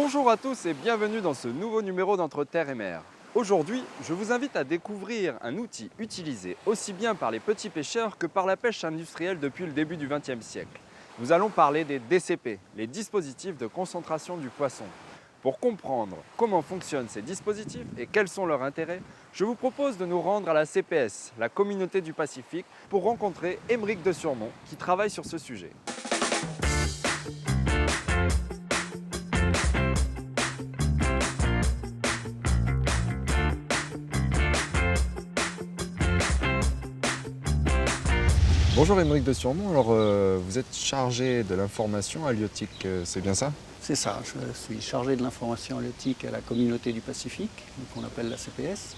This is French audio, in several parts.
Bonjour à tous et bienvenue dans ce nouveau numéro d'Entre Terre et Mer. Aujourd'hui, je vous invite à découvrir un outil utilisé aussi bien par les petits pêcheurs que par la pêche industrielle depuis le début du XXe siècle. Nous allons parler des DCP, les dispositifs de concentration du poisson. Pour comprendre comment fonctionnent ces dispositifs et quels sont leurs intérêts, je vous propose de nous rendre à la CPS, la Communauté du Pacifique, pour rencontrer Aymeric de Surmont qui travaille sur ce sujet. Bonjour Aymeric de Surmont, vous êtes chargé de l'information halieutique, c'est bien ça? C'est ça, je suis chargé de l'information halieutique à la Communauté du Pacifique, qu'on appelle la CPS.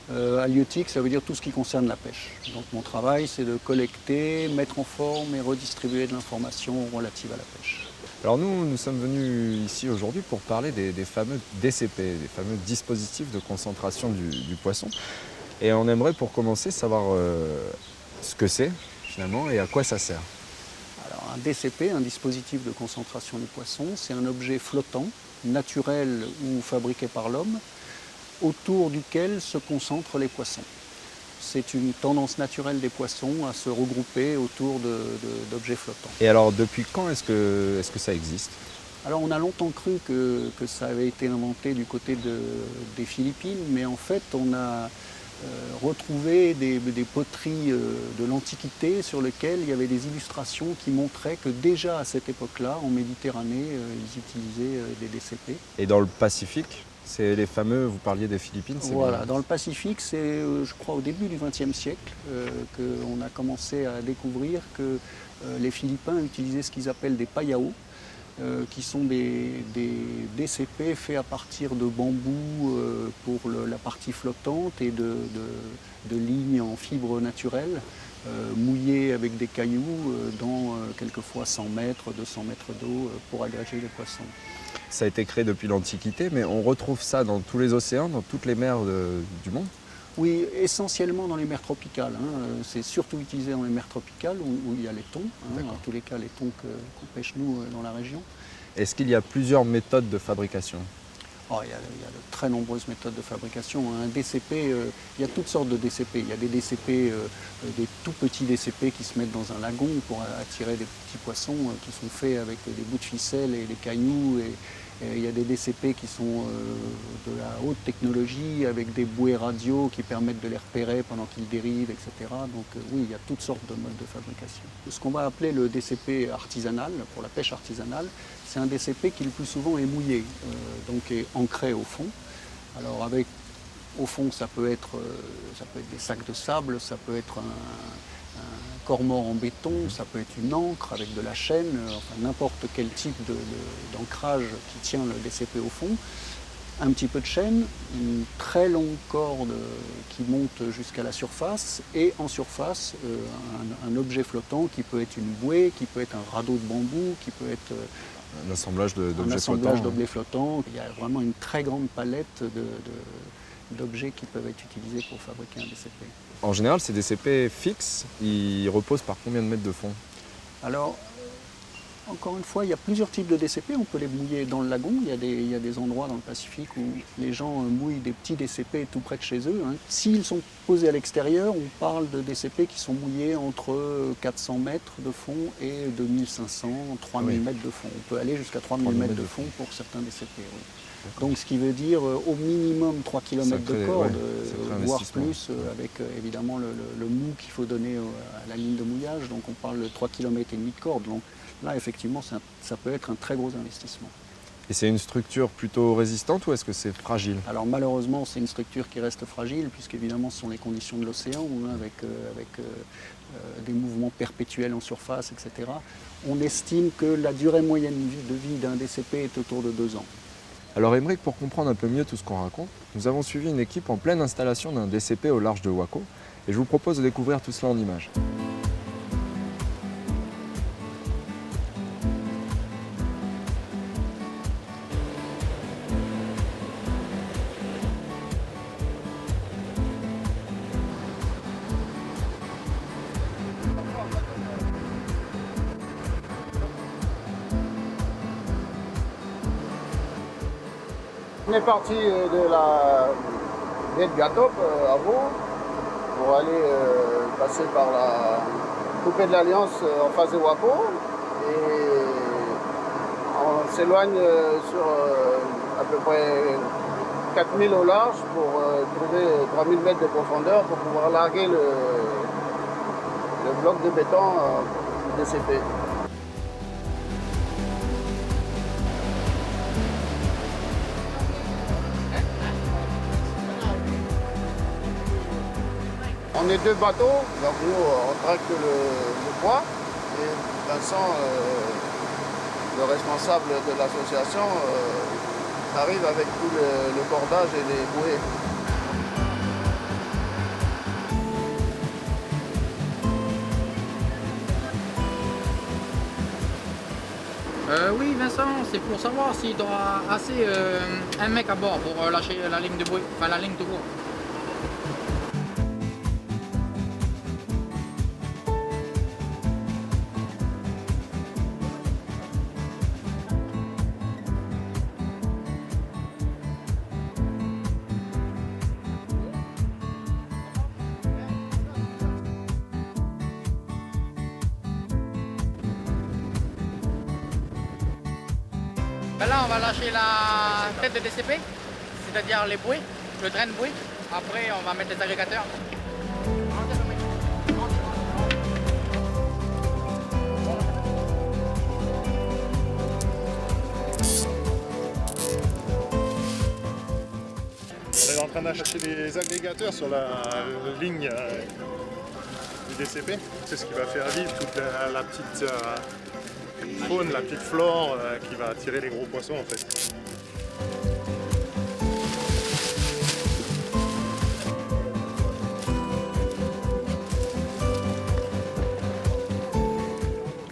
Halieutique, ça veut dire tout ce qui concerne la pêche. Donc mon travail, c'est de collecter, mettre en forme et redistribuer de l'information relative à la pêche. Alors nous sommes venus ici aujourd'hui pour parler des fameux DCP, des fameux dispositifs de concentration du poisson. Et on aimerait pour commencer savoir ce que c'est finalement et à quoi ça sert. Alors un DCP, un dispositif de concentration du poisson, c'est un objet flottant, naturel ou fabriqué par l'homme, autour duquel se concentrent les poissons. C'est une tendance naturelle des poissons à se regrouper autour d'objets flottants. Et alors depuis quand est-ce que ça existe? Alors on a longtemps cru que ça avait été inventé du côté des Philippines, mais en fait on a retrouvé des poteries de l'Antiquité sur lesquelles il y avait des illustrations qui montraient que déjà à cette époque-là, en Méditerranée, ils utilisaient des DCP. Et dans le Pacifique, c'est les fameux, vous parliez des Philippines, c'est Voilà, bien. dans le Pacifique, c'est je crois au début du XXe siècle qu'on a commencé à découvrir que les Philippins utilisaient ce qu'ils appellent des payao, qui sont des DCP faits à partir de bambou pour la partie flottante et de lignes en fibre naturelle, mouillées avec des cailloux dans quelquefois 100 mètres, 200 mètres d'eau pour agréger les poissons. Ça a été créé depuis l'Antiquité, mais on retrouve ça dans tous les océans, dans toutes les mers du monde. Oui, essentiellement dans les mers tropicales. C'est surtout utilisé dans les mers tropicales où il y a les thons. En tous les cas, les thons qu'on pêche nous dans la région. Est-ce qu'il y a plusieurs méthodes de fabrication? Il y a de très nombreuses méthodes de fabrication. Un DCP, il y a toutes sortes de DCP. Il y a des DCP, des tout petits DCP qui se mettent dans un lagon pour attirer des petits poissons qui sont faits avec des bouts de ficelle et des cailloux. Et il y a des DCP qui sont de la haute technologie avec des bouées radio qui permettent de les repérer pendant qu'ils dérivent, etc. Donc oui, il y a toutes sortes de modes de fabrication. Ce qu'on va appeler le DCP artisanal, pour la pêche artisanale, c'est un DCP qui le plus souvent est mouillé, donc est ancré au fond. Alors au fond, ça peut être des sacs de sable, ça peut être un corps-mort en béton, ça peut être une ancre avec de la chaîne, enfin n'importe quel type d'ancrage qui tient le DCP au fond. Un petit peu de chaîne, une très longue corde qui monte jusqu'à la surface et en surface un objet flottant qui peut être une bouée, qui peut être un radeau de bambou, qui peut être Un assemblage d'objets assemblage flottants. d'objets flottants. Il y a vraiment une très grande palette d'objets qui peuvent être utilisés pour fabriquer un DCP. En général, ces DCP fixes, ils reposent par combien de mètres de fond? Alors, encore une fois, il y a plusieurs types de DCP. On peut les mouiller dans le lagon. Il y a des endroits dans le Pacifique où les gens mouillent des petits DCP tout près de chez eux. S'ils sont posés à l'extérieur, on parle de DCP qui sont mouillés entre 400 mètres de fond et 2500, 3000 Oui. mètres de fond. On peut aller jusqu'à 3000 3000 mètres de fond pour certains DCP. Oui. Donc ce qui veut dire au minimum 3 km de Sacré, corde, ouais, sacré voire investissement. plus, avec évidemment le mou qu'il faut donner à la ligne de mouillage. Donc on parle de 3 km et demi de corde. Donc là, effectivement, ça peut être un très gros investissement. Et c'est une structure plutôt résistante ou est-ce que c'est fragile? Alors malheureusement, c'est une structure qui reste fragile, puisqu'évidemment, ce sont les conditions de l'océan, avec des mouvements perpétuels en surface, etc. On estime que la durée moyenne de vie d'un DCP est autour de 2 ans. Alors Aymeric, pour comprendre un peu mieux tout ce qu'on raconte, nous avons suivi une équipe en pleine installation d'un DCP au large de Wako et je vous propose de découvrir tout cela en images. On est parti de la baie de Gatop à Vaud pour aller passer par la coupée de l'Alliance en face de Wapo. Et on s'éloigne sur à peu près 4000 au large pour trouver 3000 mètres de profondeur pour pouvoir larguer le bloc de béton DCP. On est 2 bateaux, donc nous on tracte le poids et Vincent, le responsable de l'association, arrive avec tout le cordage et les bouées. Oui, Vincent, c'est pour savoir s'il y aura assez un mec à bord pour lâcher la ligne de bouée, enfin la ligne de bois. Ben là, on va lâcher la tête de DCP, c'est-à-dire les bouées, le train de bouée. Après, on va mettre les agrégateurs. On est en train d'acheter des agrégateurs sur la ligne du DCP. C'est ce qui va faire vivre toute la petite faune, la petite flore qui va attirer les gros poissons en fait.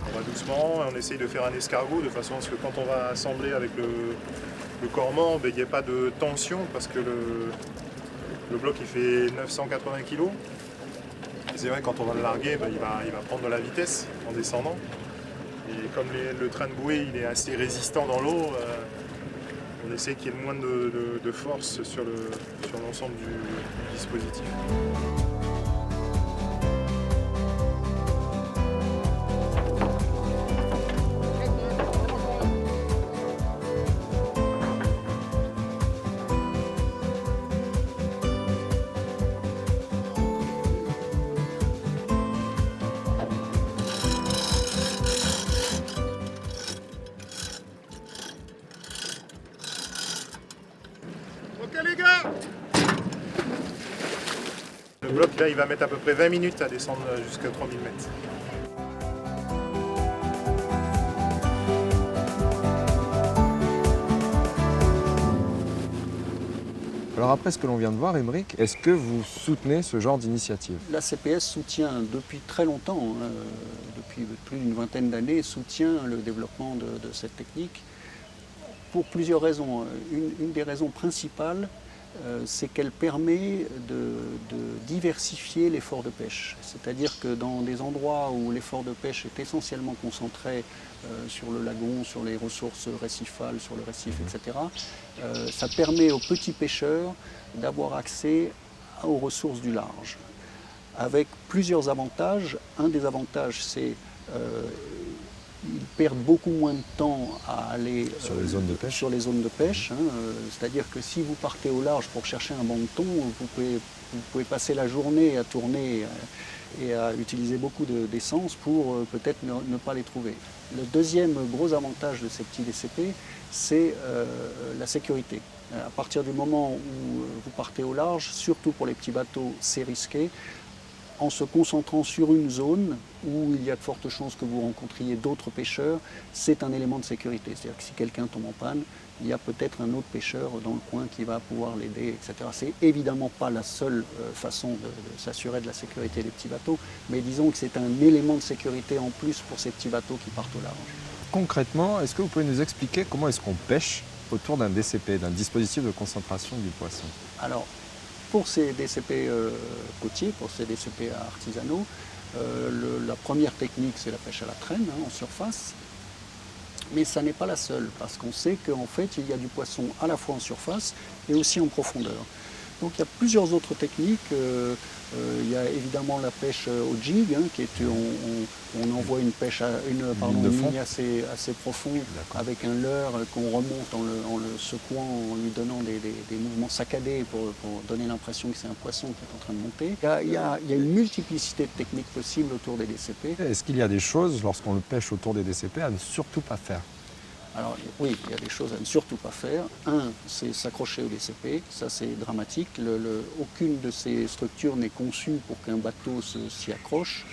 On va doucement et on essaye de faire un escargot de façon à ce que quand on va assembler avec le corps-mort, ben, il n'y ait pas de tension parce que le bloc il fait 980 kg. C'est vrai quand on va le larguer, ben, il va prendre de la vitesse en descendant. Et comme le train de bouée il est assez résistant dans l'eau, on essaie qu'il y ait le moins de force sur l'ensemble du dispositif. Ok les gars! Le bloc là il va mettre à peu près 20 minutes à descendre jusqu'à 3000 mètres. Alors après ce que l'on vient de voir, Émeric, est-ce que vous soutenez ce genre d'initiative? La CPS soutient depuis très longtemps, depuis plus d'une vingtaine d'années, soutient le développement de cette technique pour plusieurs raisons. Une des raisons principales, c'est qu'elle permet de diversifier l'effort de pêche. C'est-à-dire que dans des endroits où l'effort de pêche est essentiellement concentré sur le lagon, sur les ressources récifales, sur le récif, etc., ça permet aux petits pêcheurs d'avoir accès aux ressources du large, avec plusieurs avantages. Un des avantages, c'est ils perdent beaucoup moins de temps à aller Sur les zones de pêche. C'est-à-dire que si vous partez au large pour chercher un banc de thon, vous pouvez passer la journée à tourner et à utiliser beaucoup d'essence pour peut-être ne pas les trouver. Le deuxième gros avantage de ces petits DCP, c'est la sécurité. À partir du moment où vous partez au large, surtout pour les petits bateaux, c'est risqué. En se concentrant sur une zone où il y a de fortes chances que vous rencontriez d'autres pêcheurs, c'est un élément de sécurité. C'est-à-dire que si quelqu'un tombe en panne, il y a peut-être un autre pêcheur dans le coin qui va pouvoir l'aider, etc. C'est évidemment pas la seule façon de s'assurer de la sécurité des petits bateaux, mais disons que c'est un élément de sécurité en plus pour ces petits bateaux qui partent au large. Concrètement, est-ce que vous pouvez nous expliquer comment est-ce qu'on pêche autour d'un DCP, d'un dispositif de concentration du poisson? Alors, pour ces DCP côtiers, pour ces DCP artisanaux, la première technique, c'est la pêche à la traîne, en surface. Mais ça n'est pas la seule, parce qu'on sait qu'en fait, il y a du poisson à la fois en surface et aussi en profondeur. Donc il y a plusieurs autres techniques. Il y a évidemment la pêche au jig, hein, qui est on envoie une pêche à une ligne assez profonde avec un leurre qu'on remonte en le secouant, en lui donnant des mouvements saccadés pour donner l'impression que c'est un poisson qui est en train de monter. Il y a une multiplicité de techniques possibles autour des DCP. Est-ce qu'il y a des choses, lorsqu'on le pêche autour des DCP, à ne surtout pas faire? Alors oui, il y a des choses à ne surtout pas faire. Un, c'est s'accrocher au DCP, ça c'est dramatique. Aucune de ces structures n'est conçue pour qu'un bateau s'y accroche.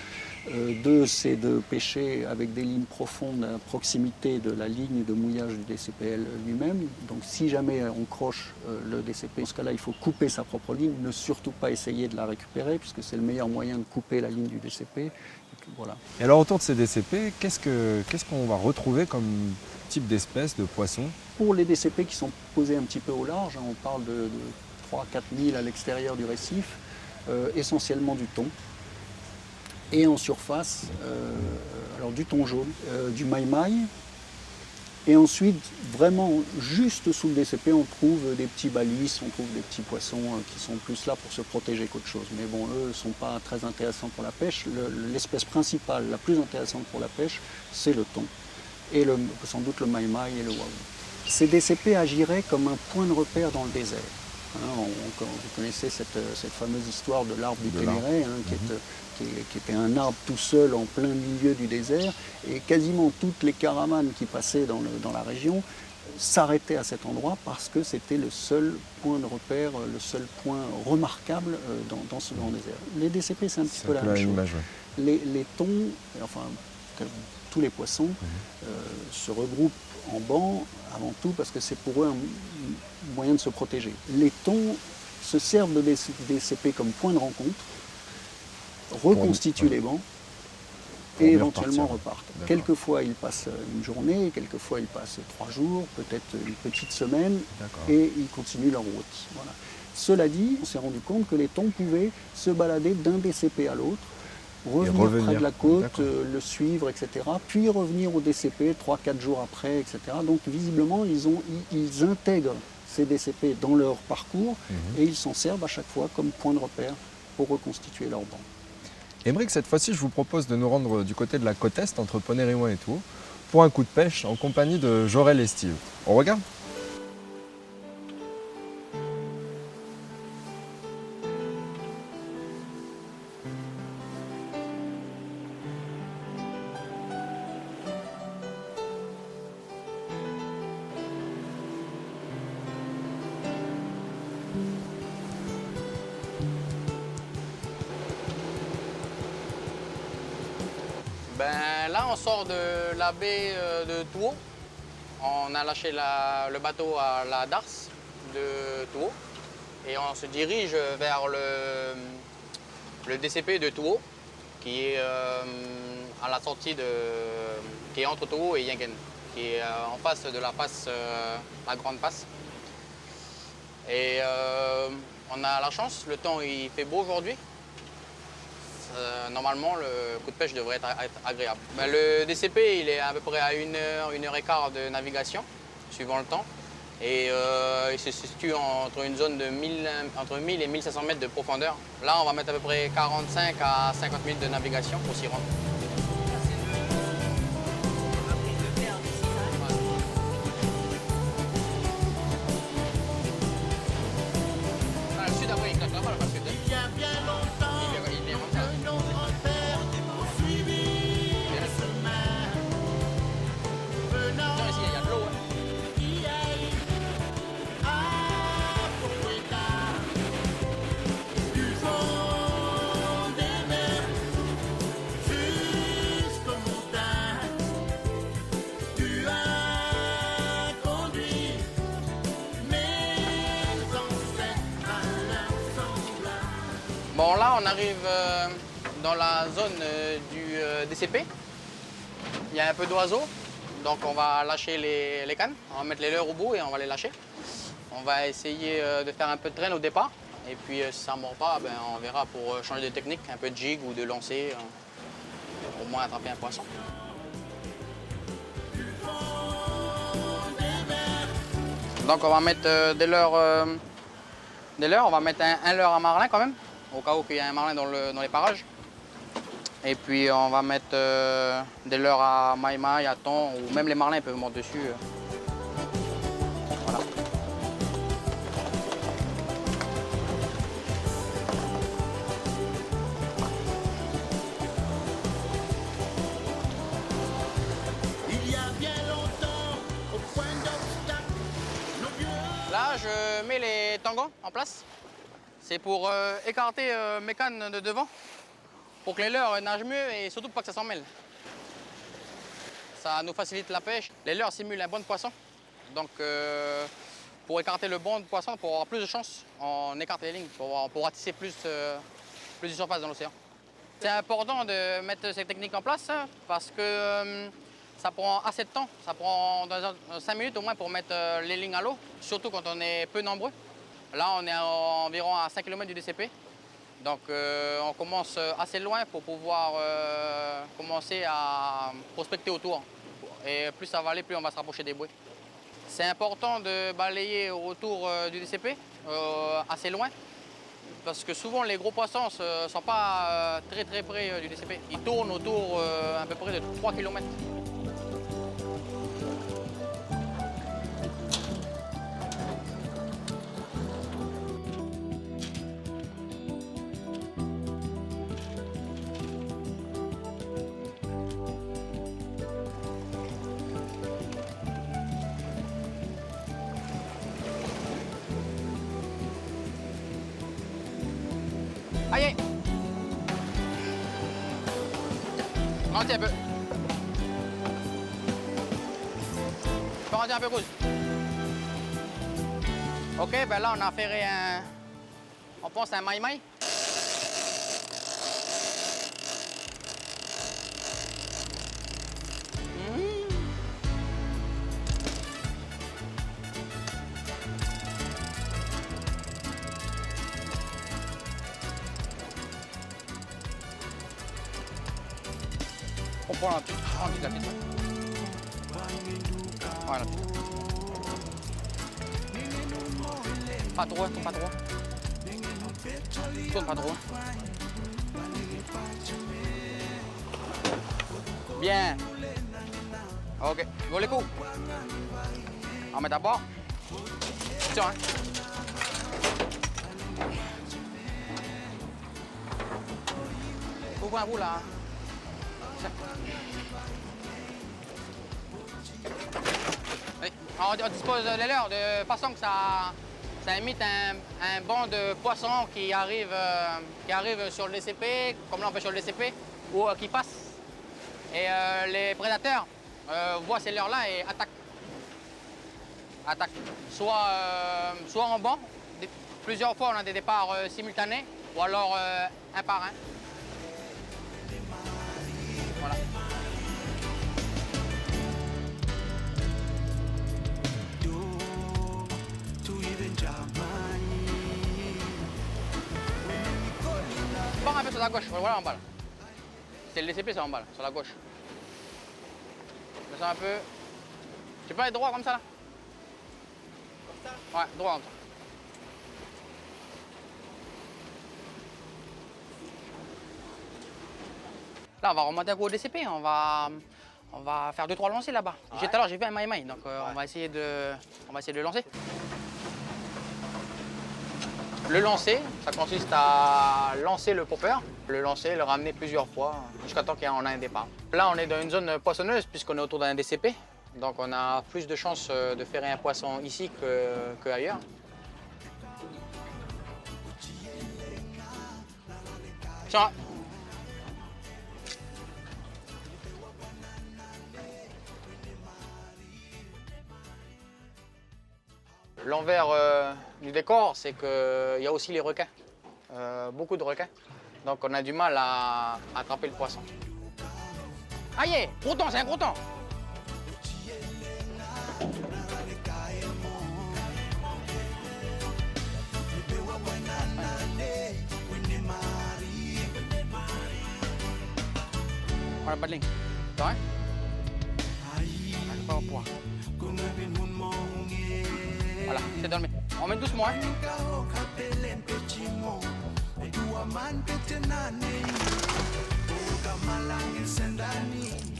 Deux, c'est de pêcher avec des lignes profondes à proximité de la ligne de mouillage du DCPL lui-même. Donc si jamais on croche le DCP, dans ce cas-là, il faut couper sa propre ligne, ne surtout pas essayer de la récupérer, puisque c'est le meilleur moyen de couper la ligne du DCP. Voilà. Et alors autour de ces DCP, qu'est-ce qu'on va retrouver comme type d'espèces, de poissons? Pour les DCP qui sont posés un petit peu au large, hein, on parle de 3-4 000 à l'extérieur du récif, essentiellement du thon. Et en surface, alors du thon jaune, du maï-maï. Et ensuite, vraiment, juste sous le DCP, on trouve des petits balis, on trouve des petits poissons qui sont plus là pour se protéger qu'autre chose. Mais bon, eux ne sont pas très intéressants pour la pêche. L'espèce principale, la plus intéressante pour la pêche, c'est le thon. Et sans doute le maï-maï et le wahoo. Ces DCP agiraient comme un point de repère dans le désert. Hein, vous connaissez cette fameuse histoire de l'arbre du Ténéré, hein, qui était un arbre tout seul en plein milieu du désert, et quasiment toutes les caravanes qui passaient dans la région s'arrêtaient à cet endroit parce que c'était le seul point de repère, le seul point remarquable dans ce grand désert. Les DCP, c'est un petit peu la même chose. Image, ouais. Les thons, enfin tous les poissons, se regroupent en bancs avant tout parce que c'est pour eux un moyen de se protéger. Les thons se servent de DCP comme point de rencontre, reconstituent les bancs et éventuellement repartent. Quelquefois ils passent une journée, quelquefois ils passent 3 jours, peut-être une petite semaine et ils continuent leur route. Voilà. Cela dit, on s'est rendu compte que les thons pouvaient se balader d'un DCP à l'autre, revenir près de la côte, le suivre, etc. Puis revenir au DCP 3-4 jours après, etc. Donc visiblement, ils intègrent ces DCP dans leur parcours et ils s'en servent à chaque fois comme point de repère pour reconstituer leur banc. Émeric, cette fois-ci, je vous propose de nous rendre du côté de la côte est, entre Ponnet-Riouan et Touault, pour un coup de pêche en compagnie de Jorel et Steve. On regarde ? Ben, là, on sort de la baie de Touault. On a lâché le bateau à la darse de Touault et on se dirige vers le DCP de Touault qui est à la sortie qui est entre Touault et Yingen, qui est en face de la passe, la grande passe. Et on a la chance, le temps il fait beau aujourd'hui. Normalement, le coup de pêche devrait être agréable. Ben, le DCP, il est à peu près à 1 heure et quart de navigation, suivant le temps. Et il se situe entre une zone de entre 1000 et 1500 mètres de profondeur. Là, on va mettre à peu près 45 à 50 minutes de navigation pour s'y rendre. Le sud, après, il claque là-bas, parce que il y a bien longtemps. Il est rentré. Non, ici, il y a de l'eau. Bon, là, on arrive dans la zone du DCP. Il y a un peu d'oiseaux, donc on va lâcher les cannes. On va mettre les leurres au bout et on va les lâcher. On va essayer de faire un peu de traîne au départ. Et puis, si ça ne mord pas, ben, on verra pour changer de technique, un peu de jig ou de lancer, au moins attraper un poisson. Donc on va mettre des leurres, on va mettre un leurre à marlin quand même, au cas où il y a un marlin dans les parages. Et puis on va mettre des leurres à maïmaï, à thon, ou même les marlins peuvent monter dessus. Voilà. Là, je mets les tangans en place. C'est pour écarter mes cannes de devant, pour que les leurres nagent mieux et surtout pas que ça s'en mêle. Ça nous facilite la pêche. Les leurres simulent un banc de poisson. Donc, pour écarter le banc de poisson, pour avoir plus de chance, on écarte les lignes pour ratisser plus de surface dans l'océan. C'est important de mettre cette technique en place parce que ça prend assez de temps. Ça prend 5 minutes au moins pour mettre les lignes à l'eau, surtout quand on est peu nombreux. Là, on est environ à 5 km du DCP. Donc, on commence assez loin pour pouvoir commencer à prospecter autour. Et plus ça va aller, plus on va se rapprocher des bouées. C'est important de balayer autour du DCP, assez loin, parce que souvent les gros poissons ne sont pas très près du DCP. Ils tournent autour à peu près de 3 km. Aïe! Ralentis un peu. Faut ralentir un peu, Cruz. Ok, ben là on a affairé on pense à un maïmaï. On prend la petite, la petite. Voilà. Pas trop, pas trop. Tourne pas trop. Bien. Ok, go les coups. On met à bord. Tiens. Ouvre un bout là. Oui. On dispose les leurres de façon que ça imite un banc de poissons qui arrive sur le DCP, comme là on fait sur le DCP, ou qui passe. Et les prédateurs voient ces leurres-là et attaquent. Soit en banc, plusieurs fois on a des départs simultanés, ou alors un par un. Voilà. Barre un peu sur la gauche, voilà en bas. C'est le DCP, c'est en bas, là, sur la gauche. Descends un peu. Tu peux aller droit comme ça là? Comme ça? Ouais, droit comme ça. Là, on va remonter un coup au DCP, on va faire 2-3 lancers là-bas. Ouais. Tout à l'heure, j'ai vu un maïmaï, donc ouais. on va essayer de le lancer. Le lancer, ça consiste à lancer le popper, le lancer, le ramener plusieurs fois jusqu'à temps qu'on ait un départ. Là, on est dans une zone poissonneuse puisqu'on est autour d'un DCP, donc on a plus de chances de ferrer un poisson ici qu'ailleurs. Tiens. L'envers du décor, c'est qu'il y a aussi les requins, beaucoup de requins. Donc on a du mal à attraper le poisson. Aïe, gros temps, c'est un gros temps. On n'a pas de ligne. C'est vrai? On n'a pas au poids. Voilà, c'est dans le... On met doucement, hein.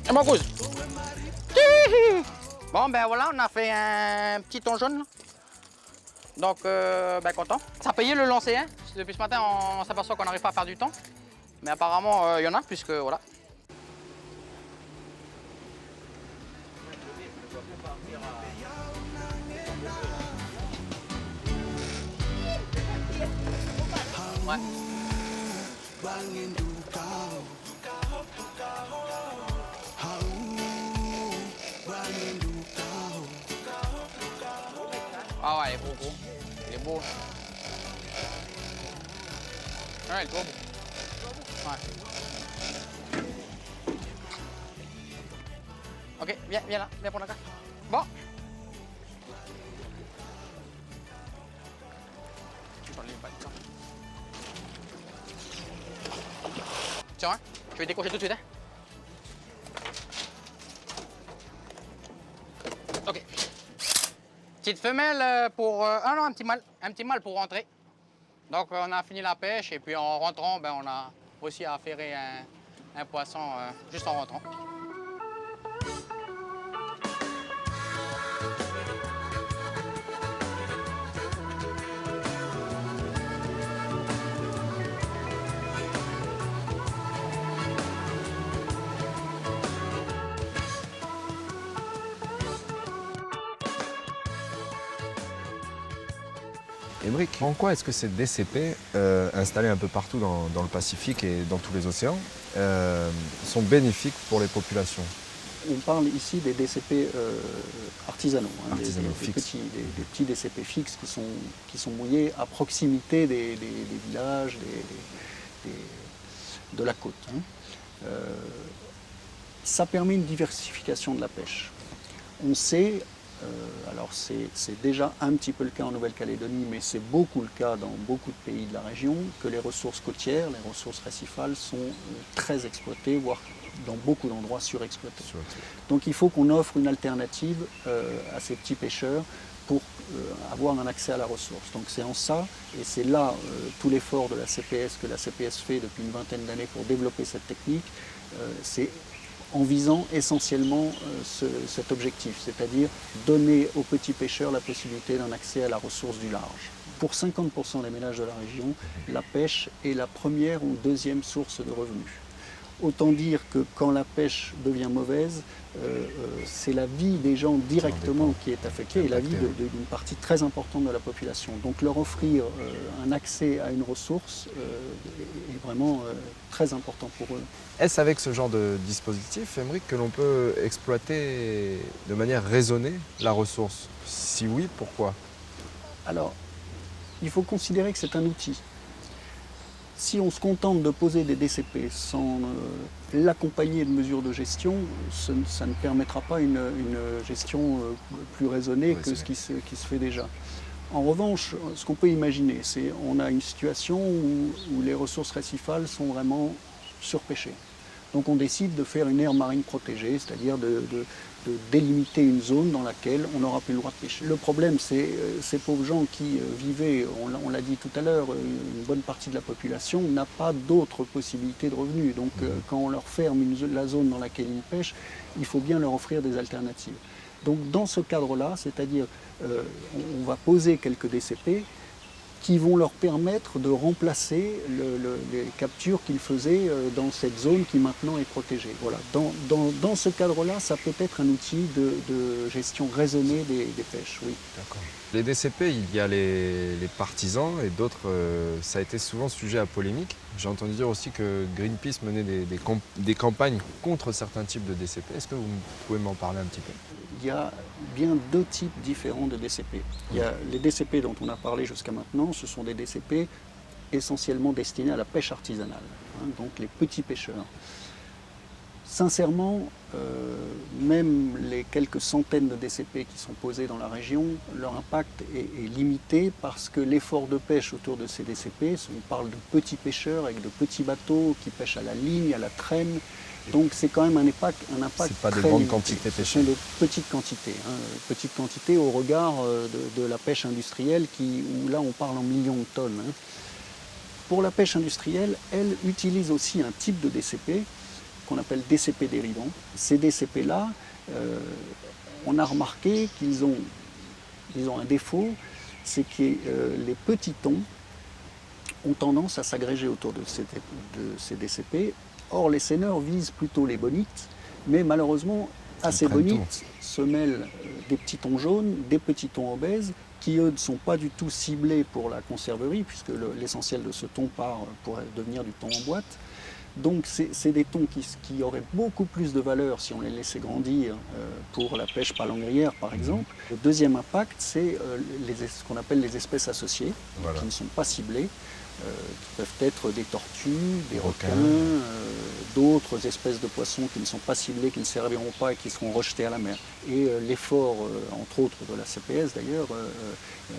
Et mon cousin. Bon, ben voilà, on a fait un petit thon jaune. Donc, ben content. Ça a payé le lancer, hein. Depuis ce matin, on s'aperçoit qu'on n'arrive pas à faire du temps. Mais apparemment, il y en a, puisque voilà. Ouais. Ah ouais, il est beau, gros. Il est beau. Ouais, il est trop beau. Ouais. Ok, viens là, viens pour la carte. Bon. Tiens, hein, je vais décrocher tout de suite, hein. Ok. Petite femelle pour... ah non, un petit mâle pour rentrer. Donc on a fini la pêche et puis en rentrant, ben, on a aussi affairé un poisson juste en rentrant. Émeric, en quoi est-ce que ces DCP, installés un peu partout dans le Pacifique et dans tous les océans, sont bénéfiques pour les populations? On parle ici des DCP artisanaux, hein, Fixes. des petits DCP fixes qui sont mouillés à proximité des villages, de la côte. Hein. Ça permet une diversification de la pêche. On sait, alors c'est déjà un petit peu le cas en Nouvelle-Calédonie, mais c'est beaucoup le cas dans beaucoup de pays de la région, que les ressources côtières, les ressources récifales sont très exploitées, voire dans beaucoup d'endroits surexploitées. Donc il faut qu'on offre une alternative à ces petits pêcheurs pour avoir un accès à la ressource. Donc c'est en ça, et c'est là tout l'effort de la CPS que la CPS fait depuis une vingtaine d'années pour développer cette technique, c'est en visant essentiellement cet objectif, c'est-à-dire donner aux petits pêcheurs la possibilité d'un accès à la ressource du large. Pour 50% des ménages de la région, la pêche est la première ou deuxième source de revenus. Autant dire que quand la pêche devient mauvaise, c'est la vie des gens directement qui est affectée et la vie d'une partie très importante de la population. Donc leur offrir un accès à une ressource est vraiment très important pour eux. Est-ce avec ce genre de dispositif, Émeric, que l'on peut exploiter de manière raisonnée la ressource? Si oui, pourquoi? Alors, il faut considérer que c'est un outil. Si on se contente de poser des DCP sans l'accompagner de mesures de gestion, ça ne permettra pas une gestion plus raisonnée que ce qui se fait déjà. En revanche, ce qu'on peut imaginer, c'est qu'on a une situation où les ressources récifales sont vraiment surpêchées. Donc on décide de faire une aire marine protégée, c'est-à-dire de délimiter une zone dans laquelle on n'aura plus le droit de pêcher. Le problème, c'est ces pauvres gens qui vivaient, on l'a dit tout à l'heure, une bonne partie de la population n'a pas d'autres possibilités de revenus. Donc quand on leur ferme la zone dans laquelle ils pêchent, il faut bien leur offrir des alternatives. Donc dans ce cadre-là, c'est-à-dire on va poser quelques DCP qui vont leur permettre de remplacer les captures qu'ils faisaient dans cette zone qui maintenant est protégée. Voilà. Dans ce cadre-là, ça peut être un outil de gestion raisonnée des pêches, oui. D'accord. Les DCP, il y a les partisans et d'autres, ça a été souvent sujet à polémique. J'ai entendu dire aussi que Greenpeace menait des campagnes contre certains types de DCP. Est-ce que vous pouvez m'en parler un petit peu? Il y a bien deux types différents de DCP. Il y a les DCP dont on a parlé jusqu'à maintenant, ce sont des DCP essentiellement destinés à la pêche artisanale, hein, donc les petits pêcheurs. Sincèrement, même les quelques centaines de DCP qui sont posés dans la région, leur impact est limité parce que l'effort de pêche autour de ces DCP, on parle de petits pêcheurs avec de petits bateaux qui pêchent à la ligne, à la traîne. Donc c'est quand même un impact C'est pas très des grandes limité. quantités Ce pêchées. sont de petites quantités, petites quantités au regard de la pêche industrielle où là on parle en millions de tonnes. Pour la pêche industrielle, elle utilise aussi un type de DCP qu'on appelle DCP dérivants. Ces DCP-là, on a remarqué qu'ils ont, disons, un défaut, c'est que les petits thons ont tendance à s'agréger autour de ces DCP. Or, les seineurs visent plutôt les bonites, mais malheureusement, à ces prennent bonites se mêlent des petits thons jaunes, des petits thons obèses, qui eux ne sont pas du tout ciblés pour la conserverie, puisque l'essentiel de ce thon part pour devenir du thon en boîte. Donc c'est des thons qui auraient beaucoup plus de valeur si on les laissait grandir pour la pêche palangrière par exemple. Le deuxième impact, c'est ce qu'on appelle les espèces associées, Voilà. qui ne sont pas ciblées, qui peuvent être des tortues, des requins. requins, d'autres espèces de poissons qui ne sont pas ciblées, qui ne serviront pas et qui seront rejetés à la mer. Et l'effort, entre autres de la CPS d'ailleurs,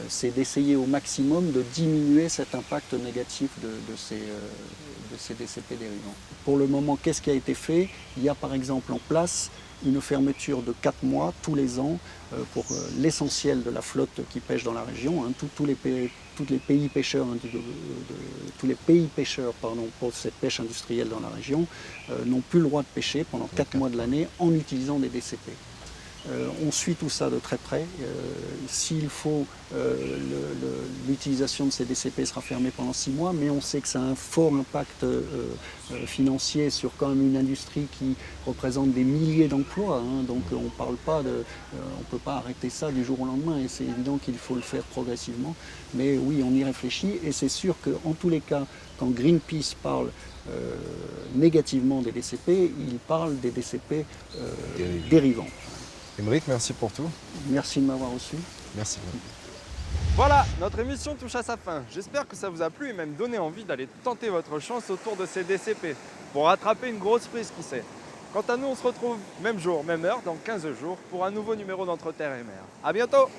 c'est d'essayer au maximum de diminuer cet impact négatif de ces DCP dérivants. Pour le moment, qu'est-ce qui a été fait? Il y a par exemple en place une fermeture de 4 mois tous les ans pour l'essentiel de la flotte qui pêche dans la région. Tous les pays pêcheurs, tous les pays pêcheurs pour cette pêche industrielle dans la région n'ont plus le droit de pêcher pendant 4 mois de l'année en utilisant des DCP. On suit tout ça de très près. S'il faut, l'utilisation de ces DCP sera fermée pendant 6 mois, mais on sait que ça a un fort impact financier sur quand même une industrie qui représente des milliers d'emplois. Donc on ne peut pas arrêter ça du jour au lendemain, et c'est évident qu'il faut le faire progressivement. Mais oui, on y réfléchit, et c'est sûr qu'en tous les cas, quand Greenpeace parle négativement des DCP, il parle des DCP dérivants. Émeric, merci pour tout. Merci de m'avoir reçu. Merci. Voilà, notre émission touche à sa fin. J'espère que ça vous a plu et même donné envie d'aller tenter votre chance autour de ces DCP pour rattraper une grosse prise, qui sait. Quant à nous, on se retrouve même jour, même heure, dans 15 jours pour un nouveau numéro d'Entre Terre et Mer. À bientôt!